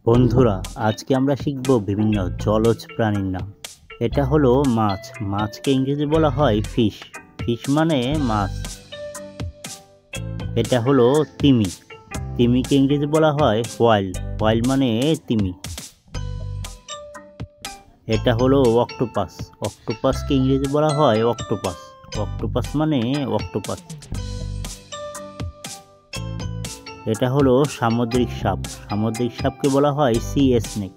বন্ধুরা, আজকে আমরা শিখব বিভিন্ন জলজ প্রাণীর নাম। এটা হলো মাছ। মাছকে ইংরেজি বলা হয় ফিশ। ফিশ মানে মাছ। এটা হলো তিমি। তিমিকে ইংরেজি বলা হয় হোয়াইল। হোয়াইল মানে তিমি। এটা হলো অক্টোপাস। অক্টোপাসকে ইংরেজি বলা হয় অক্টোপাস। অক্টোপাস মানে অক্টোপাস। এটা হলো সামুদ্রিক সাপ। সামুদ্রিক সাপকে বলা হয় সি স্নেক।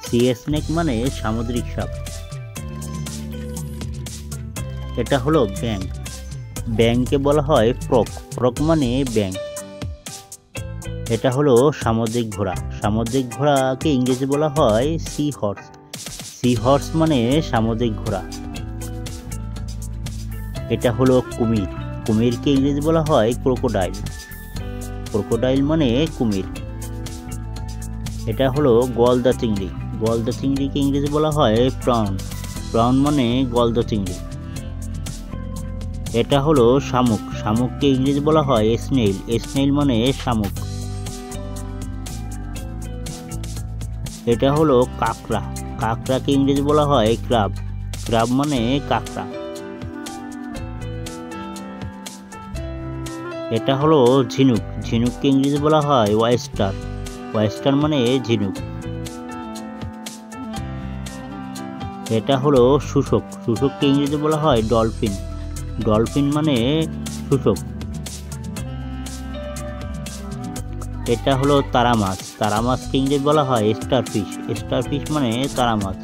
সি স্নেক মানে সামুদ্রিক সাপ। এটা হলো ব্যাঙ। ব্যাঙকে বলা হয় ফ্রগ। ফ্রগ মানে ব্যাঙ। এটা হলো সামুদ্রিক ঘোড়া। সামুদ্রিক ঘোড়াকে ইংরেজি বলা হয় সি হর্স। সি হর্স মানে সামুদ্রিক ঘোড়া। এটা হলো কুমির। কুমিরকে ইংরেজি বলা হয় ক্রোকোডাইল। ক্রোকোডাইল মানে কুমির। এটা হলো গলদা চিংড়ি। গলদা চিংড়িকে ইংরেজি বলা হয় প্রাউন। প্রাউন মানে গলদা চিংড়ি। এটা হলো শামুক। শামুককে ইংরেজি বলা হয় স্নেইল। স্নেইল মানে শামুক। এটা হলো কাঁকড়া। কাঁকড়াকে ইংরেজি বলা হয় ক্রাব। ক্রাব মানে কাঁকড়া। এটা হলো ঝিনুক। ঝিনুককে ইংরেজি বলা হয় ওয়েস্টার। ওয়েস্টার মানে ঝিনুক। এটা হলো শুশুক। শুশুককে ইংরেজি বলা হয় ডলফিন। ডলফিন মানে শুশুক। এটা হলো তারা মাছ। তারা মাছকে ইংরেজি বলা হয় স্টারফিশ। স্টারফিশ মানে তারা মাছ।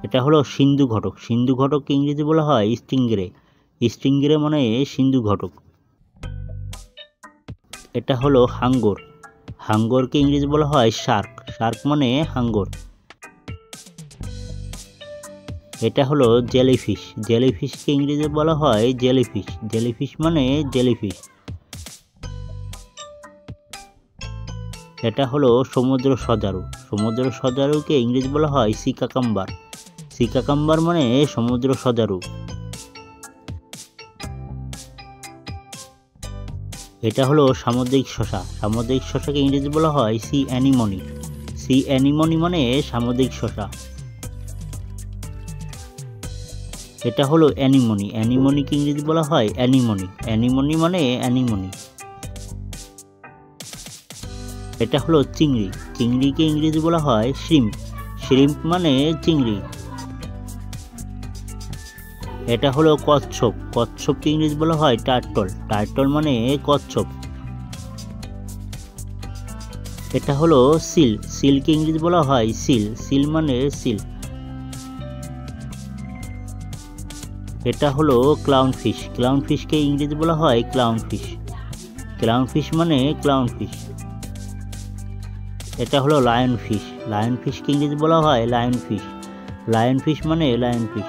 এটা হলো সিন্ধু ঘটক। সিন্ধু ঘটককে ইংরেজি বলা হয় স্টিংরে। স্টিংরে মানে সিন্ধু ঘটক। এটা হলো হাঙ্গর। হাঙ্গরকে ইংরেজি বলা হয় শার্ক। শার্ক মানে হাঙ্গর। এটা হলো জেলিফিশ। জেলিফিশকে ইংরেজি বলা হয় জেলিফিশ। জেলিফিশ মানে জেলিফিশ। এটা হলো সমুদ্র সজারু। সমুদ্র সজারুকে ইংরেজি বলা হয় সি কাকাম্বার। সি কাকাম্বার মানে সমুদ্র সজারু। এটা হলো সামুদ্রিক শসা। সামুদ্রিক শসাকে ইংরেজি বলা হয় সি অ্যানিমনি। সি অ্যানিমনি মানে সামুদ্রিক শসা। এটা হলো অ্যানিমনি। অ্যানিমনিকে ইংরেজি বলা হয় অ্যানিমনি। অ্যানিমনি মানে অ্যানিমনি। এটা হলো চিংড়ি। চিংড়িকে ইংরেজি বলা হয় শ্রিম্প। শ্রিম্প মানে চিংড়ি। এটা হলো কচ্ছপ। কচ্ছপকে ইংরেজি বলা হয় টার্টল। টার্টল মানে কচ্ছপ। এটা হলো সিল। সিলকে ইংরেজি বলা হয় সিল। সিল মানে সিল। এটা হলো ক্লাউন ফিশ। ক্লাউন ফিশকে ইংরেজি বলা হয় ক্লাউন ফিশ। ক্লাউন ফিশ মানে ক্লাউন ফিশ। এটা হলো লায়ন ফিশ। লায়ন ফিশকে ইংরেজি বলা হয় লায়ন ফিশ। লায়ন ফিশ মানে লায়ন ফিশ।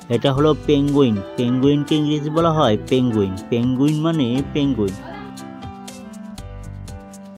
এটা হলো পেঙ্গুইন। পেঙ্গুইনকে ইংরেজি বলা হয় পেঙ্গুইন। পেঙ্গুইন মানে পেঙ্গুইন।